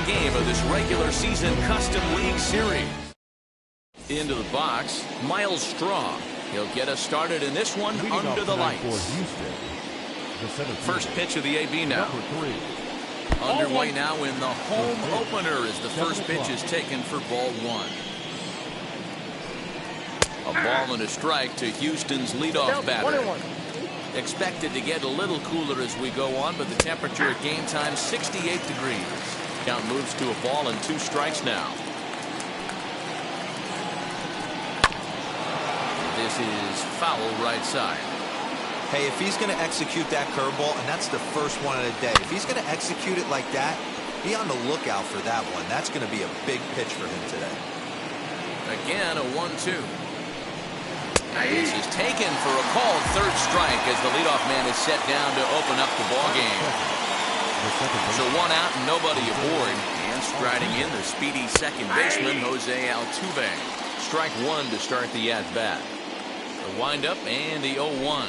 game of this regular season Custom League Series. Into the box, Miles Straw. He'll get us started in this one under the lights. First pitch of the AB now. Underway now in the home opener as the first pitch is taken for ball one. A ball and a strike to Houston's leadoff batter. Expected to get a little cooler as we go on, but the temperature at game time 68 degrees. Count moves to a ball and 2 strikes now. This is foul right side. Hey, if he's going to execute that curveball, and that's the first one of the day, if he's going to execute it like that, be on the lookout for that one. That's going to be a big pitch for him today. Again, a 1-2. This is taken for a called third strike as the leadoff man is set down to open up the ball game. So 1 out and nobody aboard. And striding in the speedy second baseman, Jose Altuve. Strike 1 to start the at-bat. The windup and the 0-1.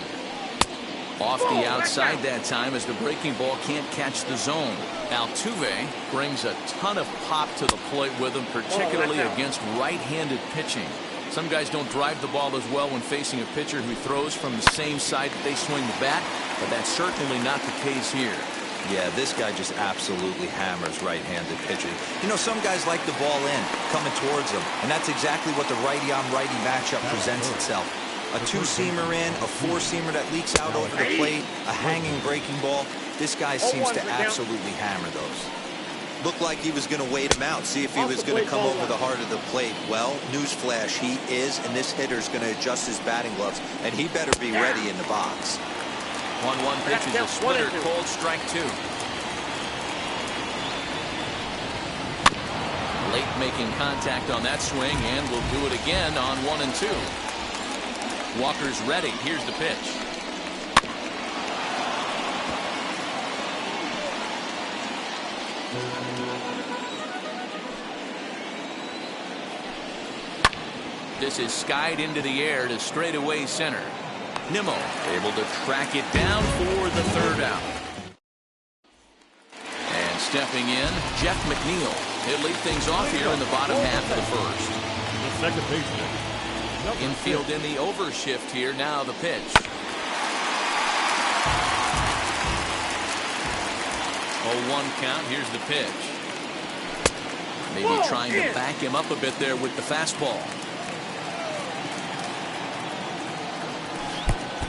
Off the outside that time as the breaking ball can't catch the zone. Altuve brings a ton of pop to the plate with him, particularly against right-handed pitching. Some guys don't drive the ball as well when facing a pitcher who throws from the same side that they swing the bat, but that's certainly not the case here. Yeah, this guy just absolutely hammers right-handed pitching. You know, some guys like the ball in, coming towards them, and that's exactly what the righty-on-righty matchup presents itself. A 2-seamer in, a 4-seamer that leaks out over the plate, a hanging breaking ball. This guy seems to absolutely hammer those. Looked like he was going to wait him out, see if he was going to come over the heart of the plate. Well, newsflash, he is, and this hitter's going to adjust his batting gloves, and he better be ready in the box. 1-1 pitch is a splitter, called strike 2. Late making contact on that swing, and will do it again on 1 and 2. Walker's ready. Here's the pitch. This is skied into the air to straightaway center. Nimmo able to track it down for the 3rd out. And stepping in, Jeff McNeil. He'll lead things off here in the bottom half of the first. The second baseman. Infield in the overshift here. Now the pitch. 0-1 count. Here's the pitch. Maybe trying to back him up a bit there with the fastball.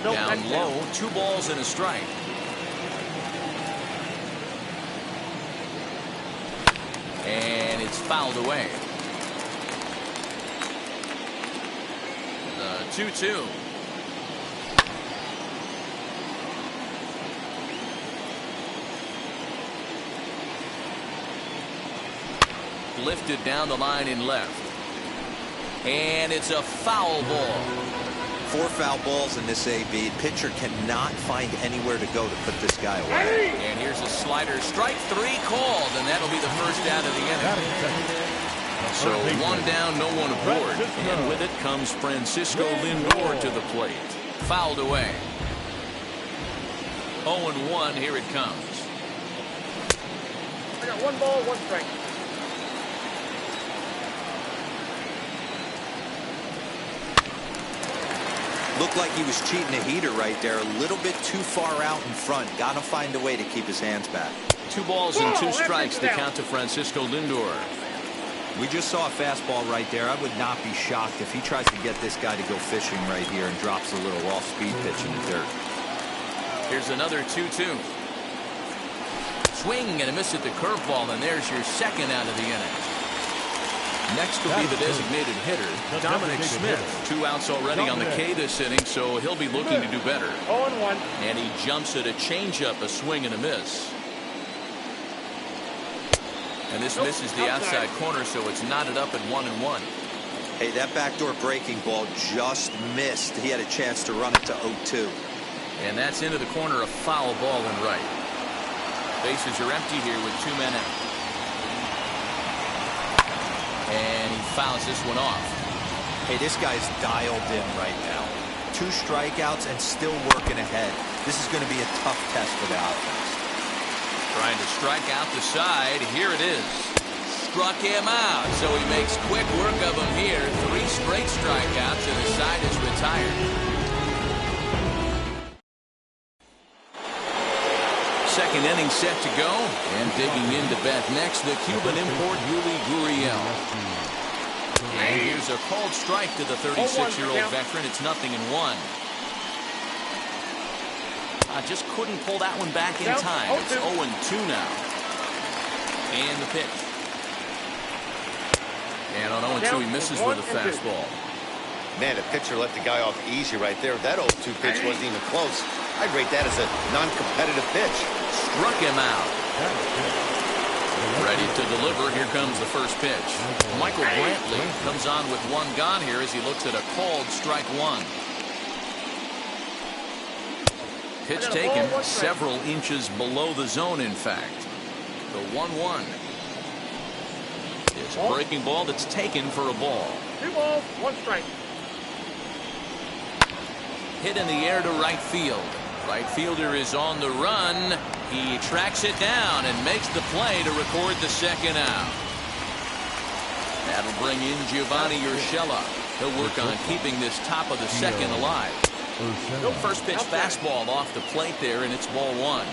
Down low, 2 balls and a strike. And it's fouled away. The 2-2. Lifted down the line in left. And it's a foul ball. 4 foul balls in this AB. Pitcher cannot find anywhere to go to put this guy away. And here's a slider. Strike 3 called, and that'll be the first out of the inning. So 1 down, no one aboard. And with it comes Francisco Lindor to the plate. Fouled away. 0-1, here it comes. I got 1 ball, 1 strike. Looked like he was cheating a heater right there. A little bit too far out in front. Got to find a way to keep his hands back. 2 balls and 2 strikes to count to Francisco Lindor. We just saw a fastball right there. I would not be shocked if he tries to get this guy to go fishing right here and drops a little off-speed pitch in the dirt. Here's another 2-2. Swing and a miss at the curveball, and there's your 2nd out of the inning. Next will be the designated hitter, Dominic Smith. 2 outs already on the K this inning, so he'll be looking to do better. 0-1. And he jumps at a changeup, a swing and a miss. And this misses the outside corner, so it's knotted up at 1-1. Hey, that backdoor breaking ball just missed. He had a chance to run it to 0-2. And that's into the corner, a foul ball and right. Bases are empty here with 2 men out. And he fouls this one off. Hey, this guy's dialed in right now. 2 strikeouts and still working ahead. This is going to be a tough test for the offense. Trying to strike out the side. Here it is. struck him out, so he makes quick work of him here. 3 straight strikeouts, and his side is retired. Second inning set to go, and digging in to bat next, the Cuban import Yuli Gurriel. And here's a called strike to the 36-year-old veteran. It's 0-1. Just couldn't pull that one back in time. It's 0-2 now. And the pitch. And on 0-2, he misses with a fastball. Man, the pitcher let the guy off easy right there. That 0-2 pitch wasn't even close. I'd rate that as a non-competitive pitch. Struck him out. Ready to deliver. Here comes the first pitch. Michael Brantley comes on with 1 gone here as he looks at a called strike 1. Pitch taken several inches below the zone, in fact. The 1-1. It's a breaking ball that's taken for a ball. 2 balls, 1 strike. Hit in the air to right field. Right fielder is on the run. He tracks it down and makes the play to record the second out. That'll bring in Giovanni Urshela. He'll work on keeping this top of the second alive. First pitch fastball off the plate there, and it's ball 1.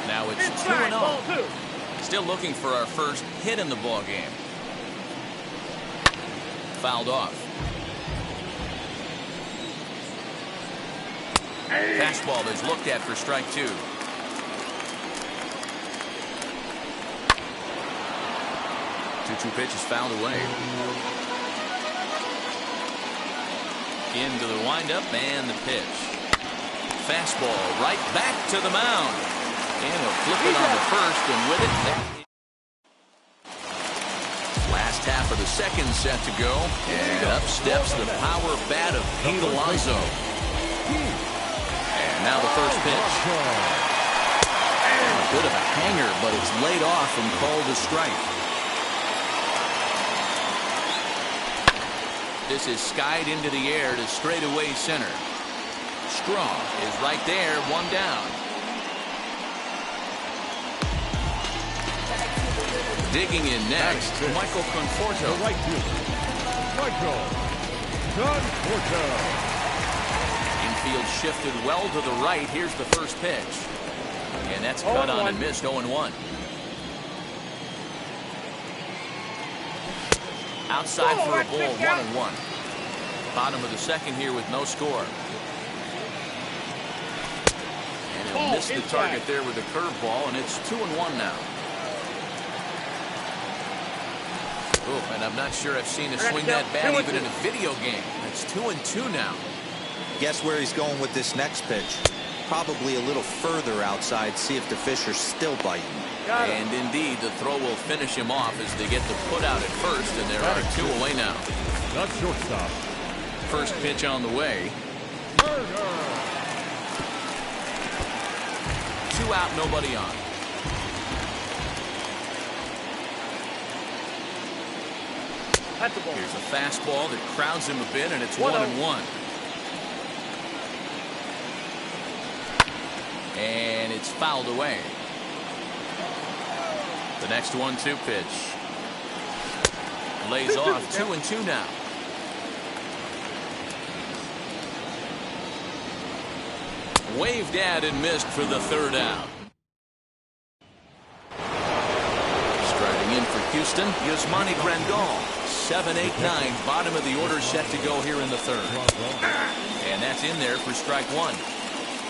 Now it's 2-0. Still looking for our first hit in the ball game. Fouled off. Fastball is looked at for strike 2. 2-2 pitch is fouled away. Into the windup and the pitch. Fastball right back to the mound. And he'll flip it on the first, and with it, last half of the second set to go. And up steps the power bat of Pete Alonso. And now the first pitch. A bit of a hanger, but it's laid off and called a strike. This is skied into the air to straightaway center. Strong is right there, 1 down. Digging in next, Michael Conforto. Right fielder, Michael Conforto. Infield shifted well to the right. Here's the first pitch. And that's cut on and missed, 0-1. Outside for a ball, 1-1. Bottom of the second here with no score. And he'll miss the target there with a curveball, and it's 2-1 now. Oh, and I'm not sure I've seen a swing that bad even in a video game. It's 2-2 now. Guess where he's going with this next pitch? Probably a little further outside, see if the fish are still biting. And indeed, the throw will finish him off as they get the put out at first, and there are 2 away now. Not shortstop. First pitch on the way. 2 out, nobody on. Here's a fastball that crowds him a bit, and it's 1-1. And it's fouled away. The next 1-2 pitch. Lays off, 2-2 now. Waved at and missed for the 3rd out. Striding in for Houston, Yasmani Grandal. 7-8-9, bottom of the order set to go here in the 3rd. And that's in there for strike 1.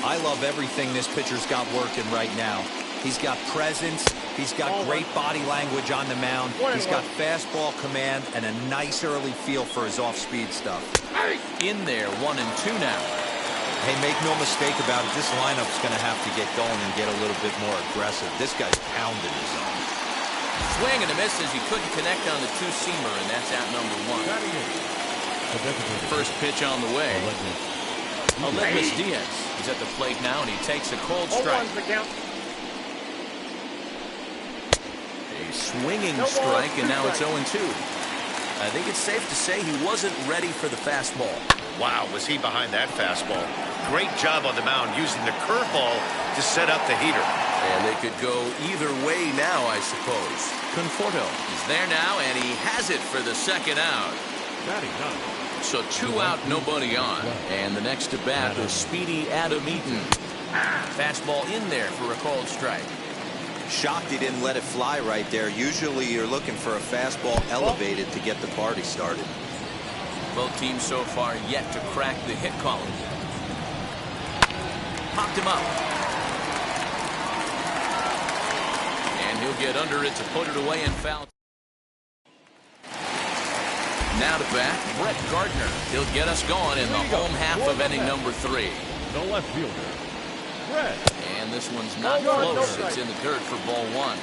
I love everything this pitcher's got working right now. He's got presence. He's got great body language on the mound. He's got fastball command and a nice early feel for his off-speed stuff. In there, 1-2 now. Hey, make no mistake about it. This lineup's going to have to get going and get a little bit more aggressive. This guy's pounding his own. Swing and a miss as he couldn't connect on the 2-seamer, and that's out number 1. First pitch on the way. Aledmus Diaz is at the plate now, and he takes a cold strike. A swinging strike, and now it's 0-2. I think it's safe to say he wasn't ready for the fastball. Wow, was he behind that fastball. Great job on the mound using the curveball to set up the heater. And they could go either way now, I suppose. Conforto is there now, and he has it for the second out. Batting ninth. So 2 out, nobody on. And the next to bat is Speedy Adam Eaton. Fastball in there for a called strike. Shocked he didn't let it fly right there. Usually you're looking for a fastball elevated to get the party started. Both teams so far yet to crack the hit column. Popped him up. And he'll get under it to put it away and foul. Now to bat, Brett Gardner. He'll get us going in the home half of inning number 3. The left fielder, Brett. And this one's not close. It's in the dirt for ball 1.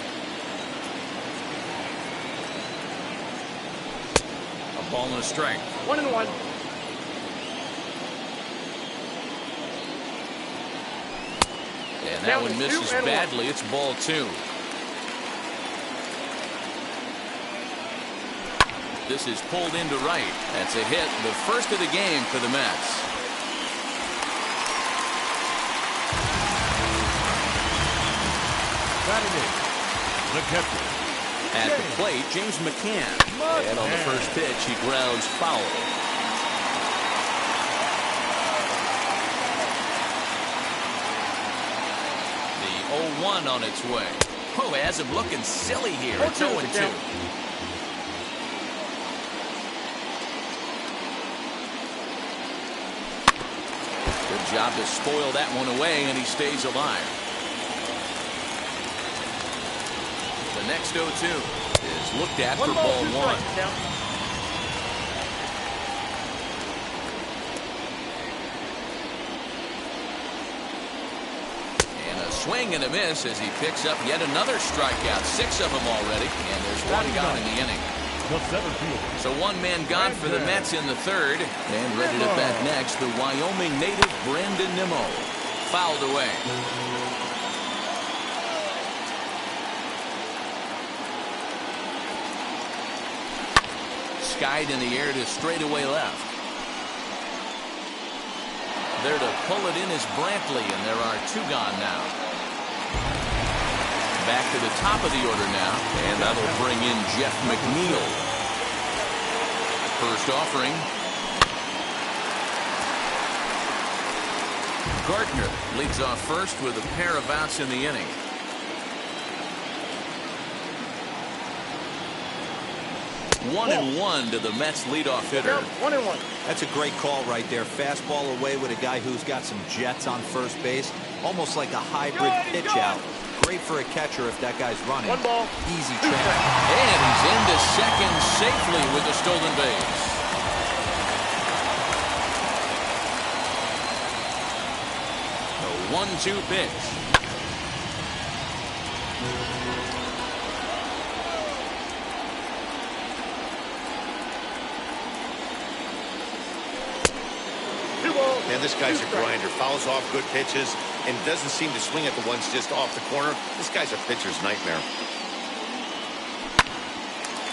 A ball and a strike. 1-1. And that one misses badly. It's ball 2. This is pulled into right. That's a hit, the first of the game for the Mets. Batting in, the catcher. At the plate, James McCann. And on the first pitch, he grounds foul. The 0-1 on its way. Oh, it has him looking silly here. It's 0-2. Good job to spoil that one away, and he stays alive. The next 0-2 is looked at for ball 1. And a swing and a miss as he picks up yet another strikeout. 6 of them already, and there's 1 gone in the inning. The center fielder. So 1 man gone for the Mets in the 3rd. And ready to bat next, the Wyoming native Brandon Nimmo. Fouled away. Skied in the air to straightaway left. There to pull it in is Brantley, and there are 2 gone now. Back to the top of the order now, and that'll bring in Jeff McNeil. First offering. Gardner leads off first with a pair of outs in the inning. One and one to the Mets leadoff hitter. 1-1. That's a great call right there. Fastball away with a guy who's got some jets on first base. Almost like a hybrid pitch out. Great for a catcher if that guy's running. 1 ball. Easy track. And he's into second safely with the stolen base. The 1-2 pitch. Man, this guy's a grinder. Fouls off good pitches and doesn't seem to swing at the ones just off the corner. This guy's a pitcher's nightmare.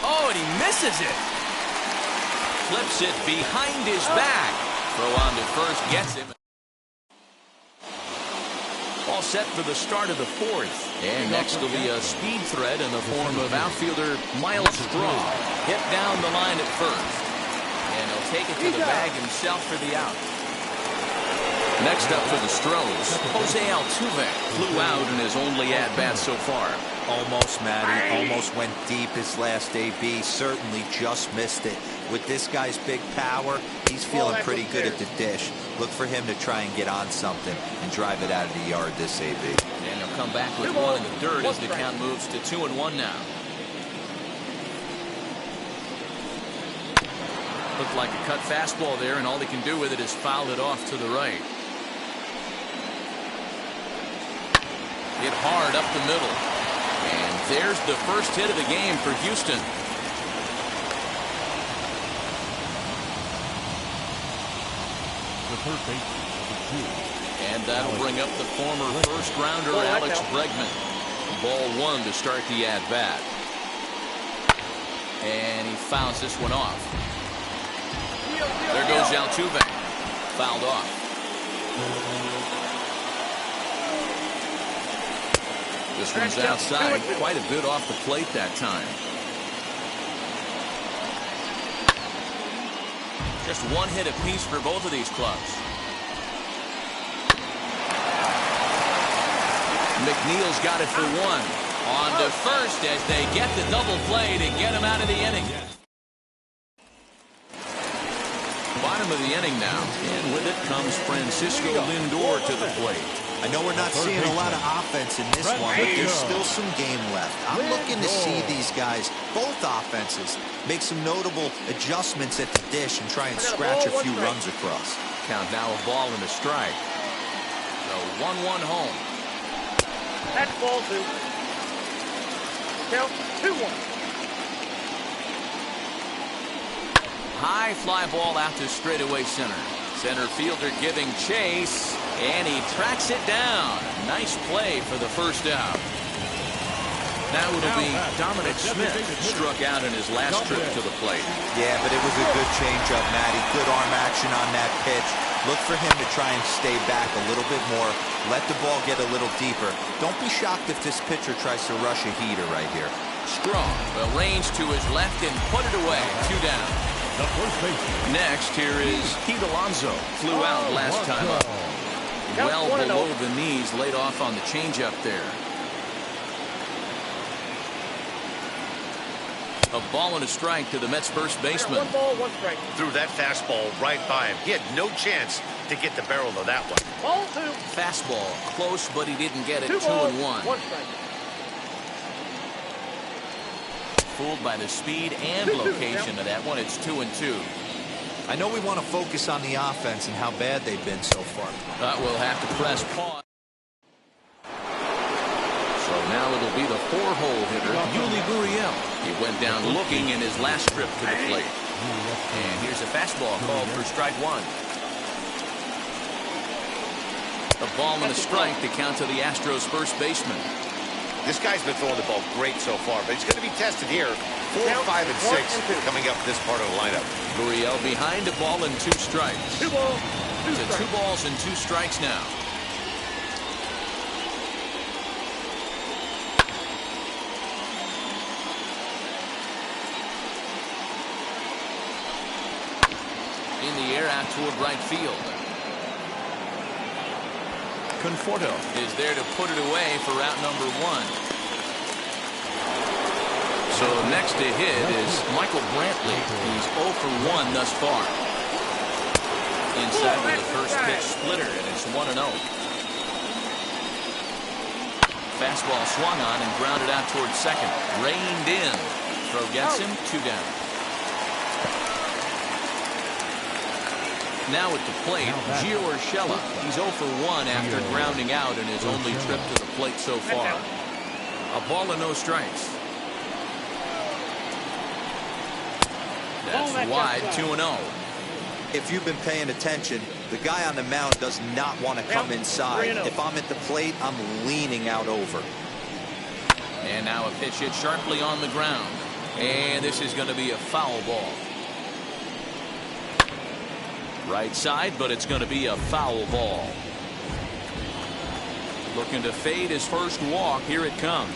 Oh, and he misses it. Flips it behind his back. Throw on to first, gets him. All set for the start of the 4th. And next will be a speed threat in the form of outfielder Miles Straw. Hit down the line at first. And he'll take it to the bag himself for the out. Next up for the Stros, Jose Altuve flew out in his only at-bat so far. Almost, Matty. Almost went deep his last AB. Certainly just missed it. With this guy's big power, he's feeling pretty good at the dish. Look for him to try and get on something and drive it out of the yard this AB. And he'll come back with 1 in the dirt as the count moves to 2-1 now. Looked like a cut fastball there, and all he can do with it is foul it off to the right. Hit hard up the middle. And there's the first hit of the game for Houston. The third baseman, And that'll bring up the former first-rounder Alex Bregman. Ball 1 to start the at-bat. And he fouls this one off. There goes Altuve. Fouled off. This one's outside, quite a bit off the plate that time. Just one hit apiece for both of these clubs. McNeil's got it for one. On to first as they get the double play to get him out of the inning. Bottom of the inning now, and with it comes Francisco Lindor to the plate. I know we're not seeing a lot of offense in this one, but there's still some game left. I'm looking to see these guys, both offenses, make some notable adjustments at the dish and try and scratch a few runs across. Count now a ball and a strike. So 1-1 home. That's ball 2. Count 2-1. High fly ball out to straightaway center. Center fielder giving chase, and he tracks it down. Nice play for the first out. Now it'll be Dominic Smith, struck out in his last trip to the plate. Yeah, but it was a good changeup, Matty. Good arm action on that pitch. Look for him to try and stay back a little bit more. Let the ball get a little deeper. Don't be shocked if this pitcher tries to rush a heater right here. Strong, the range to his left and put it away. 2 down. The first baseman. Next, here is Pete Alonso. Flew out last time up. Well below the knees, laid off on the changeup there. A ball and a strike to the Mets first baseman. 1 ball, 1 strike. Threw that fastball right by him. He had no chance to get the barrel of that one. Ball 2. Fastball, close, but he didn't get it. 2 balls, 2-1. 1 strike. Fooled by the speed and location of that one. It's 2-2. I know we want to focus on the offense and how bad they've been so far. But we'll have to press pause. So now it'll be the 4-hole hitter, Yuli Gurriel. He went down looking in his last trip to the plate. And here's a fastball called for strike 1. A ball and a strike to count to the Astros first baseman. This guy's been throwing the ball great so far, but he's going to be tested here. 4, 5, and 6 coming up this part of the lineup. Gurriel behind a ball and 2 strikes. 2 balls, 2 To 2 strikes. balls and 2 strikes now. In the air out toward right field. Conforto is there to put it away for route number 1. So next to hit is Michael Brantley. He's 0 for 1 thus far. Inside with the first pitch splitter, and it's 1-0. Fastball swung on and grounded out towards second. Reined in. Throw gets him. 2 down. Now at the plate, Gio Urshela. He's 0 for 1 after grounding out in his only trip to the plate so far. A ball and no strikes. That's wide, 2-0. If you've been paying attention, the guy on the mound does not want to come inside. If I'm at the plate, I'm leaning out over. And now a pitch hit sharply on the ground. And this is going to be a foul ball. Right side, but it's going to be a foul ball. Looking to fade his first walk. Here it comes.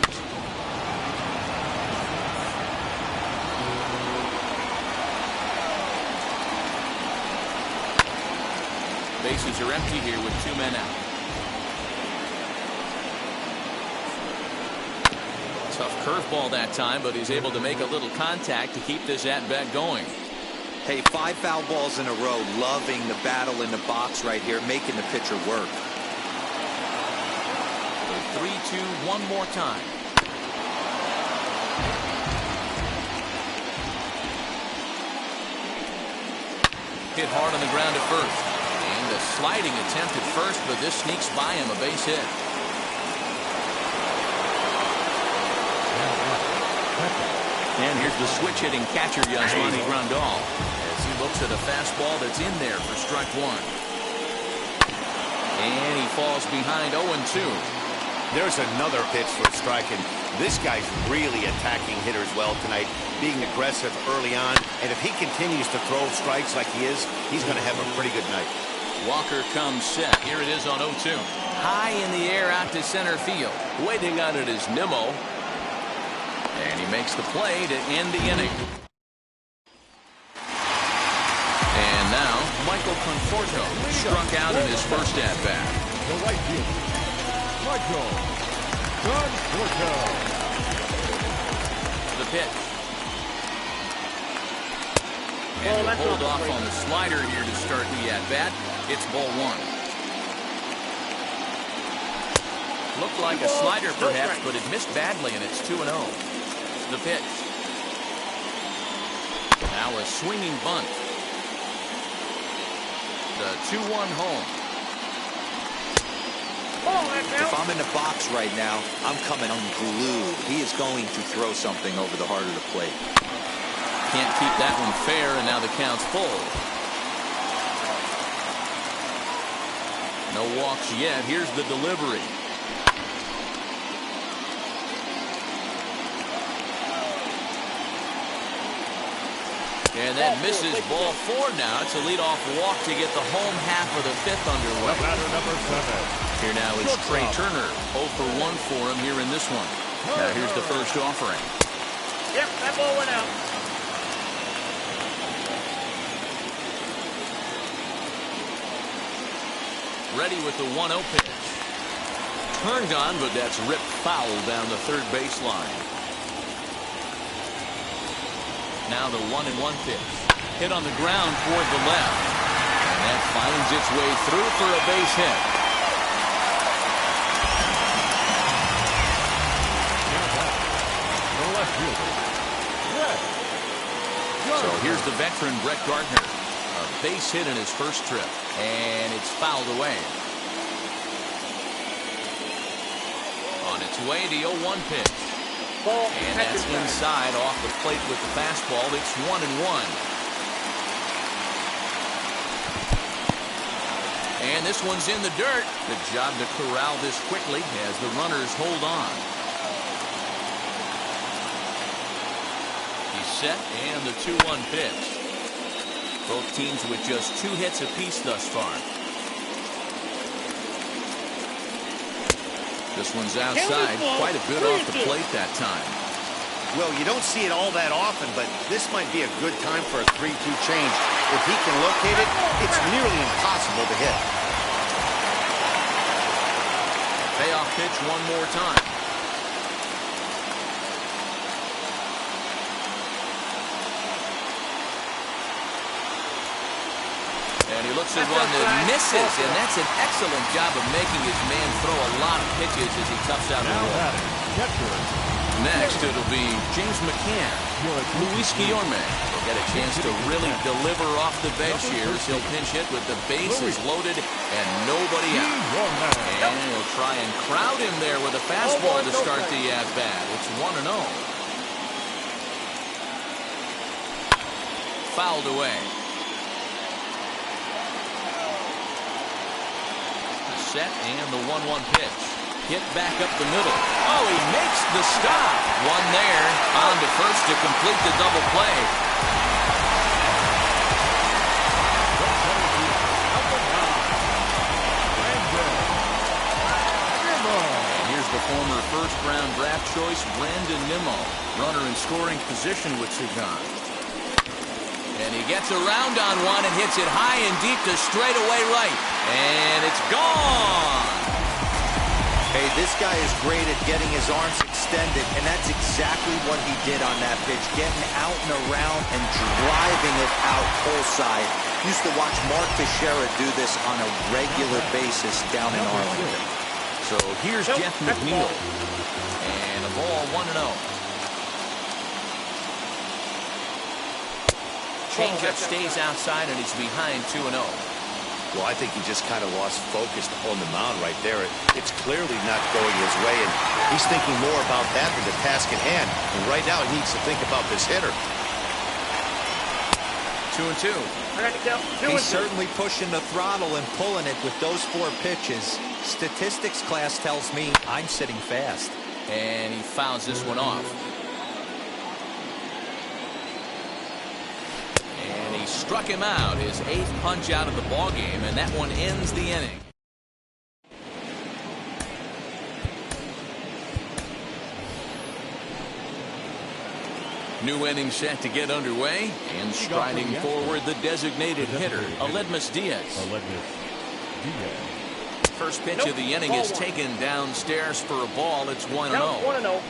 Bases are empty here with 2 men out. Tough curveball that time, but he's able to make a little contact to keep this at-bat going. Hey, 5 foul balls in a row. Loving the battle in the box right here, making the pitcher work. 3-2 one more time. Hit hard on the ground at first. And a sliding attempt at first, but this sneaks by him, a base hit. And here's the switch-hitting catcher, Yasmani Grandal, as he looks at a fastball that's in there for strike 1. And he falls behind 0-2. There's another pitch for a strike, and this guy's really attacking hitters well tonight, being aggressive early on. And if he continues to throw strikes like he is, he's going to have a pretty good night. Walker comes set. Here it is on 0-2. high in the air out to center field. Waiting on it is Nimmo. And he makes the play to end the inning. And now, Michael Conforto struck out in his first at-bat. The right fielder, Michael Conforto. The pitch. And he'll hold off on the slider here to start the at-bat. It's ball one. Looked like a slider perhaps, but it missed badly, and it's 2-0. The pitch. Now a swinging bunt. The 2-1 home. If I'm in the box right now, I'm coming unglued. He is going to throw something over the heart of the plate. Can't keep that one fair, and now the count's full. No walks yet. Here's the delivery. And that misses ball four now. It's a leadoff walk to get the home half of the fifth underway. Batter number 7. Here now is Trey Turner. 0 for 1 for him here in this one. Now here's the first offering. Yep, that ball went out. Ready with the 1-0 pitch. Turned on, but that's ripped foul down the third baseline. Now the 1-1 pitch. Hit on the ground toward the left. And that finds its way through for a base hit. The left fielder, Brett. So here's the veteran Brett Gardner. A base hit in his first trip. And it's fouled away. On its way, the 0-1 pitch. And that's inside off the plate with the fastball. It's 1-1. And this one's in the dirt. Good job to corral this quickly as the runners hold on. He's set, and the 2-1 pitch. Both teams with just 2 hits apiece thus far. This one's outside, quite a bit off the plate that time. Well, you don't see it all that often, but this might be a good time for a 3-2 change. If he can locate it, it's nearly impossible to hit. Payoff pitch one more time. And he looks at one that misses, and that's an excellent job of making his man throw a lot of pitches as he toughs out the ball. Next, it'll be James McCann. Luis Guillorme will get a chance to really deliver off the bench here as he'll pinch hit with the bases loaded and nobody out. And he'll try and crowd him there with a fastball to start the at-bat. It's 1-0. Fouled away. Set and the 1-1 pitch. Hit back up the middle. Oh, he makes the stop. One there. On to first to complete the double play. And here's the former first-round draft choice, Brandon Nimmo. Runner in scoring position with Sugan. And he gets around on one and hits it high and deep to straightaway right. And it's gone. Hey, this guy is great at getting his arms extended, and that's exactly what he did on that pitch, getting out and around and driving it out full side. Used to watch Mark Teixeira do this on a regular basis down in Arlington. So here's Jeff McNeil. And a ball 1-0. Changeup stays outside, and he's behind 2-0. Well, I think he just kind of lost focus on the mound right there. It's clearly not going his way, and he's thinking more about that than the task at hand. And right now, he needs to think about this hitter. 2-2. He's certainly pushing the throttle and pulling it with those 4 pitches. Statistics class tells me I'm sitting fast. And he fouls this one off. Struck him out, his 8th punch out of the ballgame, and that one ends the inning. New inning set to get underway, and striding forward the designated hitter, Aledmus Diaz. First pitch of the inning is taken downstairs for a ball. It's 1-0. 1-0.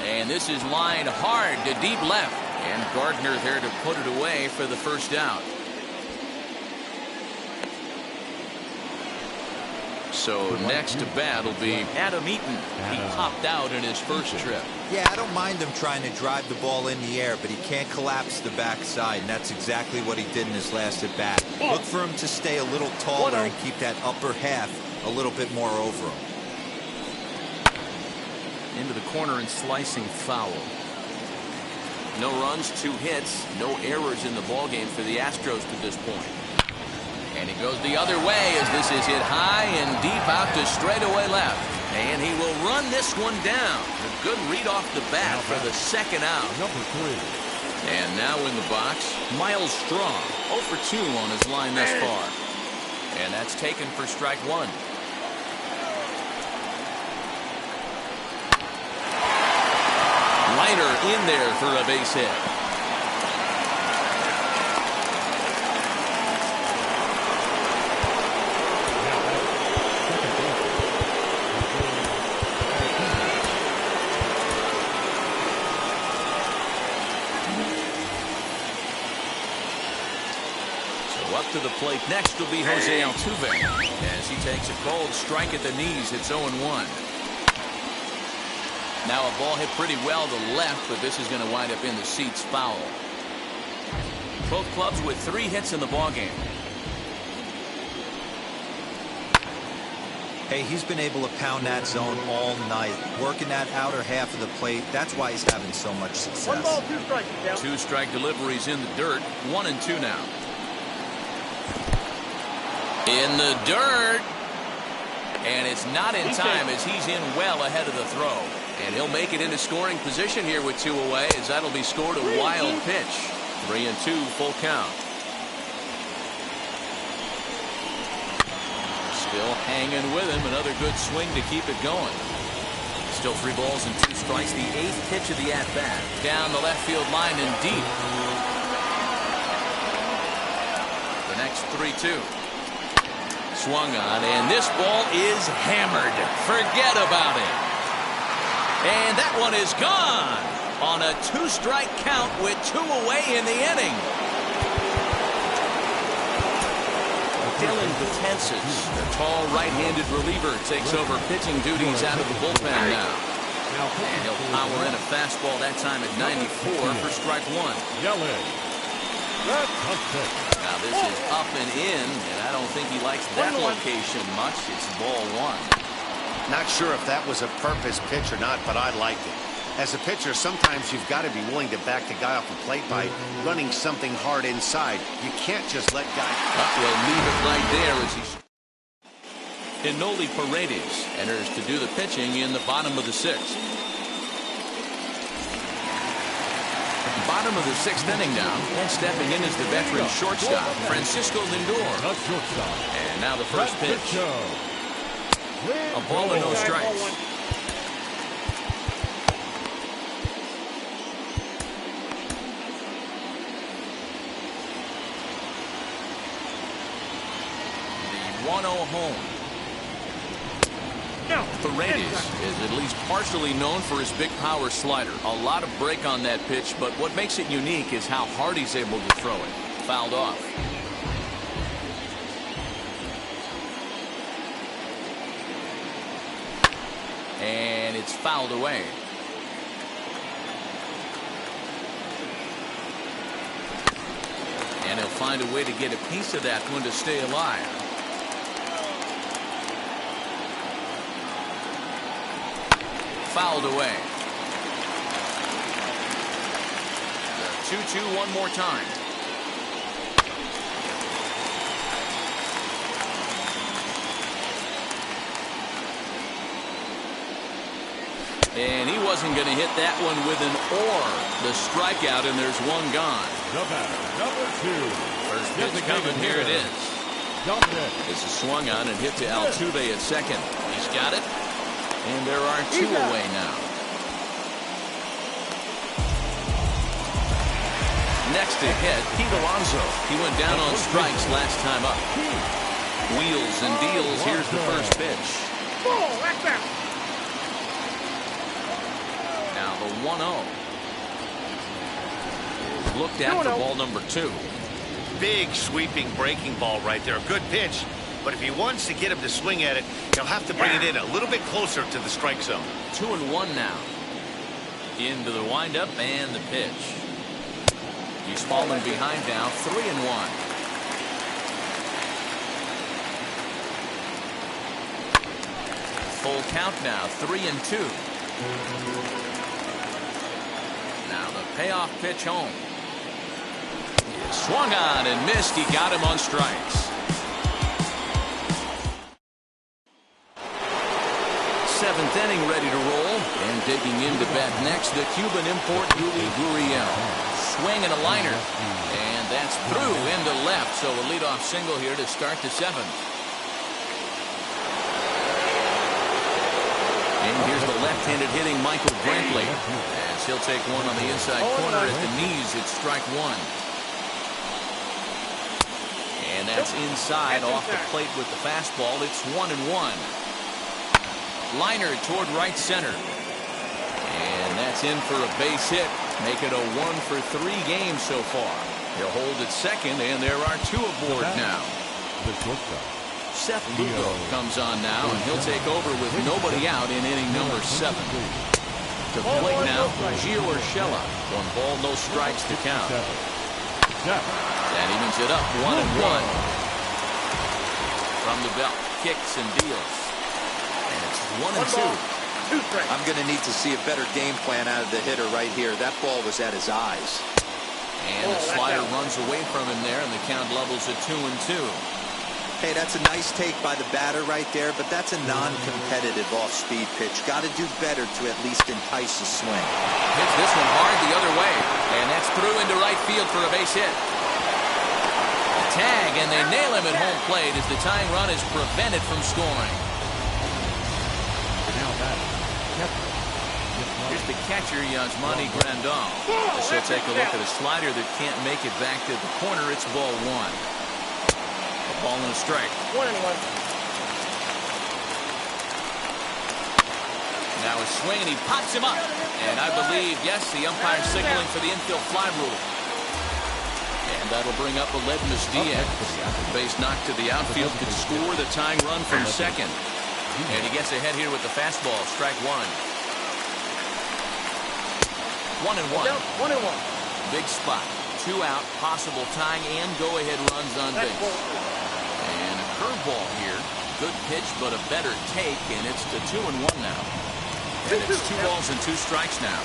And this is lined hard to deep left, and Gardner there to put it away for the first out. So next to bat will be Adam Eaton. He popped out in his first trip. Yeah, I don't mind him trying to drive the ball in the air, but he can't collapse the backside, and that's exactly what he did in his last at bat. Look for him to stay a little taller and keep that upper half a little bit more over him. Into the corner and slicing foul. No runs, 2 hits, no errors in the ballgame for the Astros to this point. And he goes the other way as this is hit high and deep out to straightaway left. And he will run this one down. A good read off the bat for the second out. Number 3. And now in the box, Miles Strong. 0 for 2 on his line thus far. And that's taken for strike 1. Liner in there for a base hit. To the plate next will be Jose Altuve as he takes a cold strike at the knees. It's 0-1. Now a ball hit pretty well to left, but this is going to wind up in the seats foul. Both clubs with 3 hits in the ballgame. Hey, he's been able to pound that zone all night, working that outer half of the plate. That's why he's having so much success. 1 ball, 2 strikes. 2 strike deliveries in the dirt. 1-2 now. In the dirt, and it's not in time as he's in well ahead of the throw, and he'll make it into scoring position here with 2 away as that'll be scored a wild pitch. 3-2 full count. Still hanging with him. Another good swing to keep it going. Still 3 balls and 2 strikes. The 8th pitch of the at bat down the left field line and deep. The next 3-2. Swung on, and this ball is hammered. Forget about it. And that one is gone on a 2-strike count with 2 away in the inning. Dylan Betances, the tall right-handed reliever, takes over pitching duties out of the bullpen now. And he'll power in a fastball that time at 94 for strike 1. Now this is up and in, and I don't think he likes that location much. It's ball 1. Not sure if that was a purpose pitch or not, but I liked it. As a pitcher, sometimes you've got to be willing to back the guy off the plate by running something hard inside. You can't just let guys... We'll leave it right there as he's... Enoli Paredes enters to do the pitching in the bottom of the 6th. Bottom of the 6th inning now, and stepping in is the veteran shortstop, Francisco Lindor. And now the first pitch. A ball and no strikes. The 1-0 home. Paredes is at least partially known for his big power slider. A lot of break on that pitch, but what makes it unique is how hard he's able to throw it. Fouled off. And it's fouled away. And he'll find a way to get a piece of that one to stay alive. Fouled away. The 2-2 one more time. And he wasn't going to hit that one with an or. The strikeout, and there's one gone. The batter, number 2. First pitch coming. Here it is. This is swung on and hit to Altuve at second. He's got it. And there are 2 away now. next to hit, Pete Alonso. He went down on strikes last time up. Wheels and deals. Here's the first pitch. Ball, that's out. Now the 1-0. Looked at for ball number 2. Big sweeping breaking ball right there. Good pitch. But if he wants to get him to swing at it, he'll have to bring it in a little bit closer to the strike zone. 2-1 now. Into the windup and the pitch. He's fallen behind now. 3-1. Full count now. 3-2. Now the payoff pitch home. Swung on and missed. He got him on strikes. 7th inning ready to roll. And digging into bat next, the Cuban import Yuli Gurriel. Swing and a liner. And that's through into left. So a leadoff single here to start the 7th. And here's the left-handed hitting Michael Brantley. As he'll take one on the inside corner at the knees. It's strike 1. And that's inside off the plate with the fastball. It's 1-1. Liner toward right center. And that's in for a base hit. Make it a 1-for-3 game so far. He'll hold at second, and there are 2 aboard now. Seth Lugo comes on now, and he'll take over with nobody out in inning number 7. To the plate now, Gio Urshela. 1 ball, no strikes to count. That evens it up, 1-1. From the belt, kicks and deals. And it's 1-2. I'm going to need to see a better game plan out of the hitter right here. That ball was at his eyes. And the slider runs away from him there, and the count levels at 2-2. Hey, that's a nice take by the batter right there, but that's a non-competitive off-speed pitch. Got to do better to at least entice a swing. Hits this one hard the other way, and that's through into right field for a base hit. Tag, and they nail him at home plate as the tying run is prevented from scoring. Here's the catcher, Yasmani Grandal. So take a look at a slider that can't make it back to the corner. It's ball 1. A ball and a strike. 1-1. Now a swing, and he pops him up. And I believe, yes, the umpire signaling for the infield fly rule. And that'll bring up Aledmus Diaz. Base knock to the outfield could score the tying run from second. And he gets ahead here with the fastball. Strike 1. 1-1. 1-1. Big spot. 2 out. Possible tying and go-ahead runs on base. And a curveball here. Good pitch, but a better take. And it's to 2-1 now. And it's 2 balls and 2 strikes now.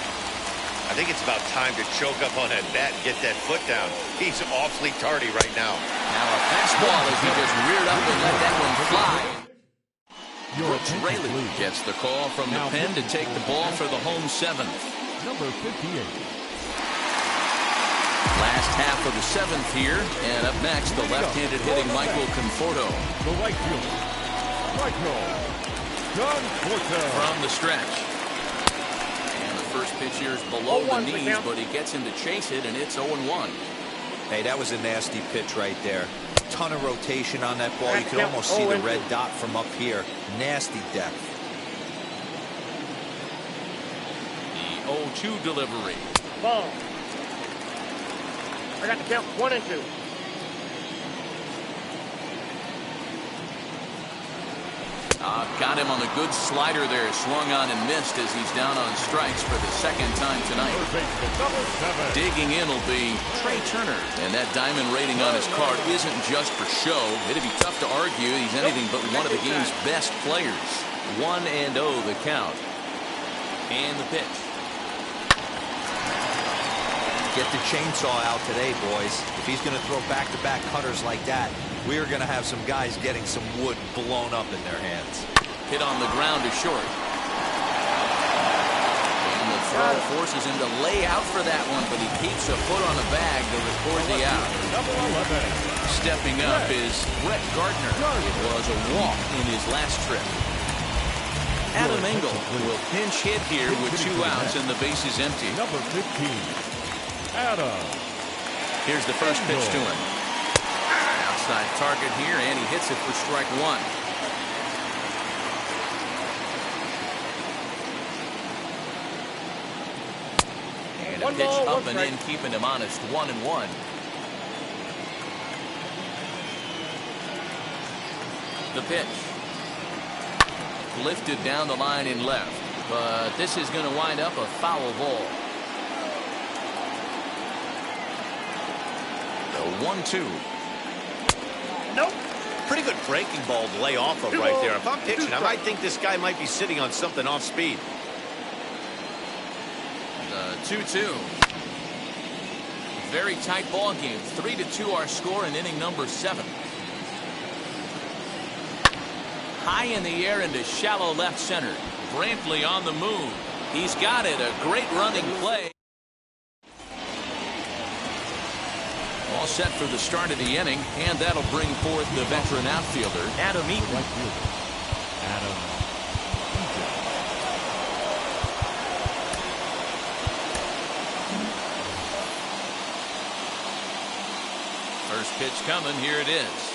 I think it's about time to choke up on that bat and get that foot down. He's awfully tardy right now. Now a fastball as he just reared up and let that one fly. Brooks Raley gets the call from the pen to take the ball for the home 7th. Number 58. Last half of the 7th here, and up next, the left-handed hitting Michael Conforto. The right fielder, Michael Conforto. From the stretch. And the first pitch here is below the knees, but he gets him to chase it, and it's 0-1. Hey, that was a nasty pitch right there. Ton of rotation on that ball. You could almost see the red dot from up here. Nasty depth. The 0-2 delivery. Ball. I got the count 1-2. Got him on the good slider there. Swung on and missed as he's down on strikes for the 2nd time tonight. Digging in will be Trey Turner. And that diamond rating on his card isn't just for show. It'd be tough to argue he's anything but one of the game's best players. 1-0 the count. And the pitch. Get the chainsaw out today, boys. If he's going to throw back-to-back cutters like that, we're going to have some guys getting some wood blown up in their hands. Hit on the ground to short. And the throw forces him to lay out for that one, but he keeps a foot on the bag to record the out. Stepping up is Brett Gardner. It was a walk in his last trip. Adam Engel will pinch hit here with 2 outs and the base is empty. Number 15, Adam Here's the first pitch to him. Outside target here, and he hits it for strike one. And a One pitch ball, up one and in, strike. keeping him honest, 1-1. The pitch. Lifted down the line in left, but this is going to wind up a foul ball. The 1-2. Nope. Pretty good breaking ball to lay off of right there. If I'm pitching, I might think this guy might be sitting on something off speed. The 2-2. Very tight ball game. 3-2 our score in inning number 7. High in the air into shallow left center. Brantley on the move. He's got it. A great running play. All set for the start of the inning, and that'll bring forth the veteran outfielder, Adam Eaton. Right fielder, Adam Eaton. First pitch coming. Here it is.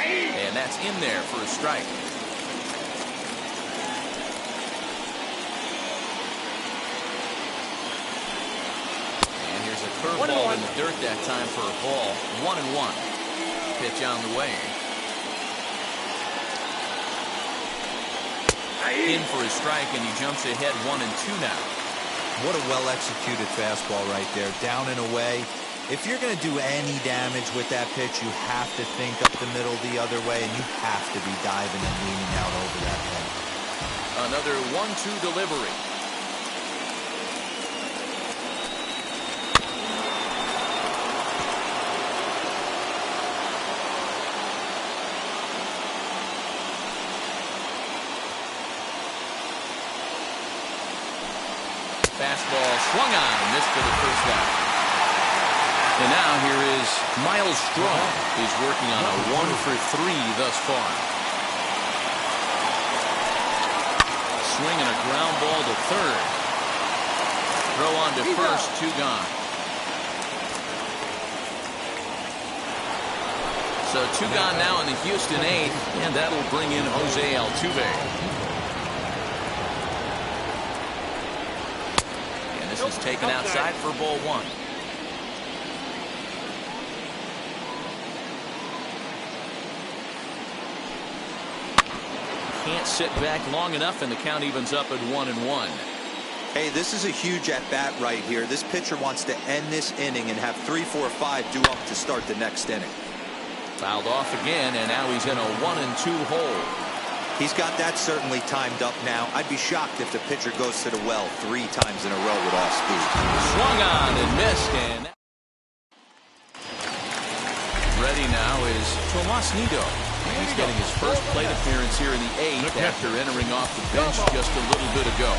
And that's in there for a strike. And here's a curveball in the dirt that time for a ball. 1-1. Pitch on the way. In for a strike, and he jumps ahead 1-2 now. What a well-executed fastball right there, down and away. If you're going to do any damage with that pitch, you have to think up the middle the other way, and you have to be diving and leaning out over that head. Another 1-2 delivery. Fastball swung on, missed for the first out. And now here is Miles Strong. He's working on a 1-for-3 thus far. Swinging a ground ball to third. Throw on to first, 2 gone. So 2 gone now in the Houston 8th, and that'll bring in Jose Altuve. And this is taken outside for ball 1. Can't sit back long enough, and the count evens up at 1-1. Hey, this is a huge at-bat right here. This pitcher wants to end this inning and have 3, 4, 5 due up to start the next inning. Fouled off again, and now he's in a 1-2 hole. He's got that certainly timed up now. I'd be shocked if the pitcher goes to the well 3 times in a row with all speed. Swung on and missed, and ready now is Tomas Nido. He's getting his first plate appearance here in the 8th after entering off the bench just a little bit ago.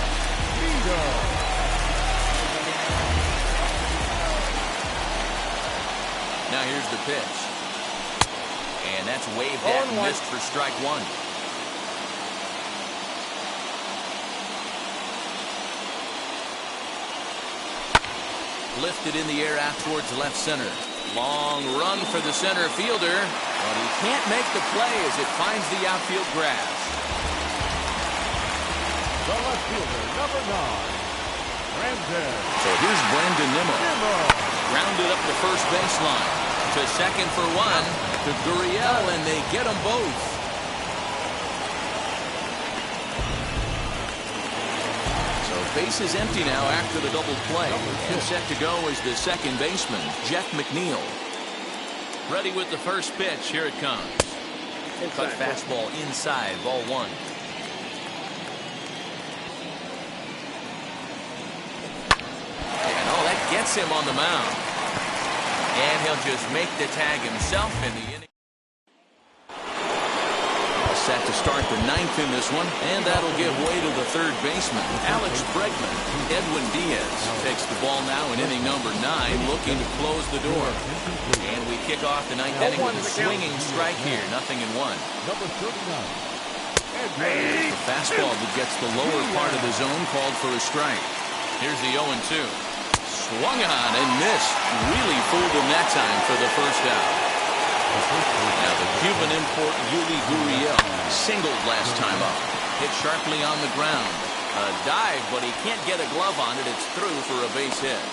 Now here's the pitch. And that's waved at and missed for strike 1. Lifted in the air out towards left center. Long run for the center fielder, but he can't make the play as it finds the outfield grass. The left fielder, number 9, Brandon. So here's Brandon Nimmo. Grounded up the first baseline. To second for 1. To Gurriel, and they get them both. Base is empty now after the double play. And set to go is the second baseman, Jeff McNeil. Ready with the first pitch. Here it comes. Cut fastball inside, ball 1. And that gets him on the mound. And he'll just make the tag himself in the inning. Set to start the 9th in this one, and that'll give way to the third baseman, Alex Bregman. Edwin Diaz takes the ball now in inning number 9, looking to close the door. And we kick off the 9th inning with a swinging strike here, 0-1. Number 39. The fastball that gets the lower part of the zone called for a strike. Here's the 0-2. Swung on and missed. Really fooled him that time for the first out. Now the Cuban import Yuli Gurriel singled last time up. Hit sharply on the ground. A dive, but he can't get a glove on it. It's through for a base hit.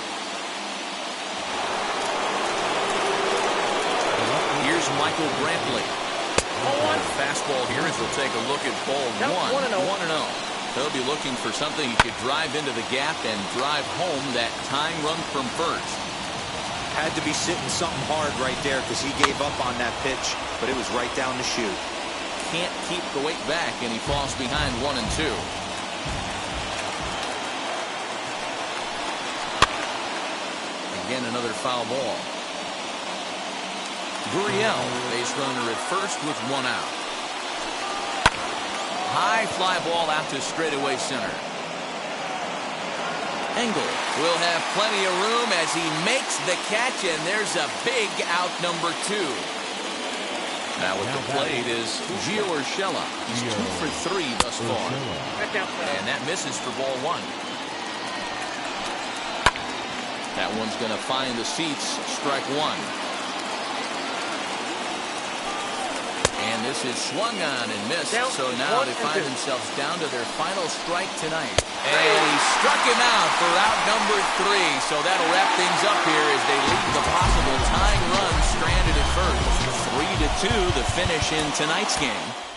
Here's Michael Brantley. Fastball here as we'll take a look at ball one. 1-0. They'll be looking for something he could drive into the gap and drive home that tying run from first. Had to be sitting something hard right there because he gave up on that pitch, but it was right down the chute. Can't keep the weight back, and he falls behind 1-2. Again, another foul ball. Gurriel, base runner at first with 1 out. High fly ball out to straightaway center. Engel will have plenty of room as he makes the catch, and there's a big out number 2. Now with the plate is Gio Urshela. He's 2 for 3 thus far. And that misses for ball 1. That one's going to find the seats, strike 1. And this is swung on and missed, so now they find themselves down to their final strike tonight. And he struck him out for out number 3, so that'll wrap things up here as they leave the possible tying run stranded at first. 3-2 the finish in tonight's game.